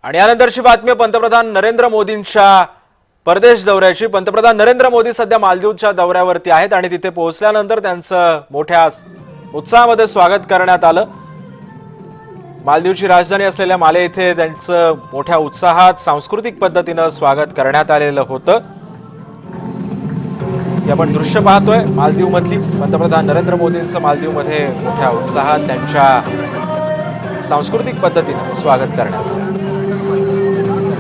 आणि यानंतरची बातमी पंतप्रधान नरेंद्र मोदींच्या परदेश दौऱ्याची। पंतप्रधान नरेंद्र मोदी सध्या मालदीवच्या दौऱ्यावरती आहेत आणि तिथे पोहोचल्यानंतर त्यांचं मोठ्या उत्साहामध्ये स्वागत करण्यात आलं। मालदीवची राजधानी असलेल्या माले येथे त्यांचं मोठ्या उत्साहात सांस्कृतिक पद्धतीने स्वागत करण्यात आलेलं होतं। आपण दृश्य पाहतोय मालदीव मधली पंतप्रधान नरेंद्र मोदींचं मालदीवमध्ये मोठ्या उत्साहात त्यांच्या सांस्कृतिक पद्धतीने स्वागत करण्यात आलं।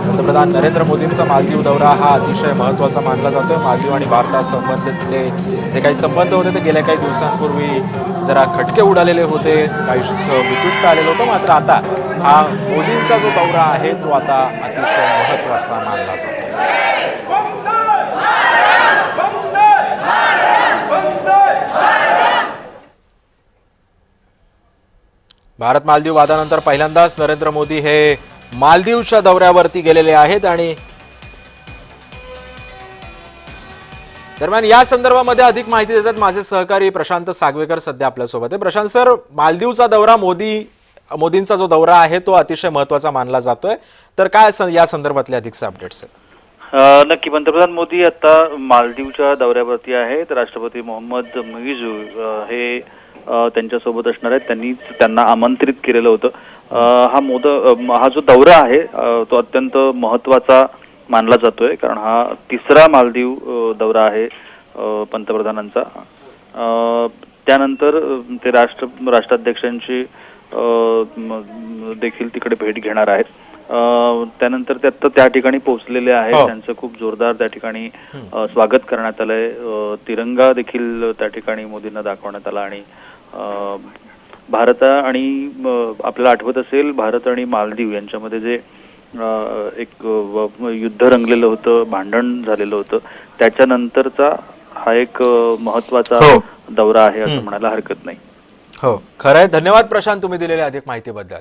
पंतप्रधान नरेंद्र मोदींचा मालदीव दौरा हा अतिशय महत्त्वाचा मानला जातोय। मालदीव आणि भारतासंबंधितले जे काही संबंध होते ते गेल्या काही दिवसांपूर्वी जरा खटके उडालेले होते, काही वितुष्ट आलेलं होतं। मात्र आता हा मोदींचा जो दौरा आहे तो आता अतिशय महत्त्वाचा मानला जातोय। भारत मालदीव वादानंतर पहिल्यांदाच नरेंद्र मोदी हे मालदीवच्या दौऱ्यावरती गेलेले आहेत आणि दरम्यान या संदर्भामध्ये अधिक माहिती देतात माझे सहकारी प्रशांत सागवेकर सध्या आपल्या सोबत आहे। प्रशांत सर, मालदीवचा दौरा मोदींचा जो दौरा आहे तो अतिशय महत्त्वाचा मानला जातोय, तर काय या संदर्भातले अधिकचे अपडेट्स आहेत? नक्की पंतप्रधान मोदी आता मालदीवच्या दौऱ्यावरती आहेत। राष्ट्रपती मोहम्मद मुइझू हे त्यांच्यासोबत असणार आहेत। त्यांना आमंत्रित केलेलं होतं। हा जो दौरा आहे तो अत्यंत महत्त्वाचा मानला जातोय, कारण हा तिसरा मालदीव दौरा आहे पंतप्रधानांचा। त्यानंतर ते राष्ट्राध्यक्षांची देखील तिकडे भेट घेणार आहेत। त्यानंतर ते आता त्या ठिकाणी पोहोचलेले आहेत। त्यांचं खूप जोरदार त्या ठिकाणी स्वागत करण्यात आलंय। तिरंगा देखील त्या ठिकाणी मोदींना दाखवण्यात आला आणि भारत आणि आपल्याला आठवत असेल भारत आणि मालदीव यांच्यामध्ये जे एक युद्ध रंगलेलं होतं, भांडण झालेलं होतं, त्याच्यानंतरचा हा एक महत्त्वाचा दौरा आहे असं म्हणायला हरकत नाही। हो, खरं आहे। धन्यवाद प्रशांत, तुम्ही दिलेल्या अधिक माहितीबद्दल।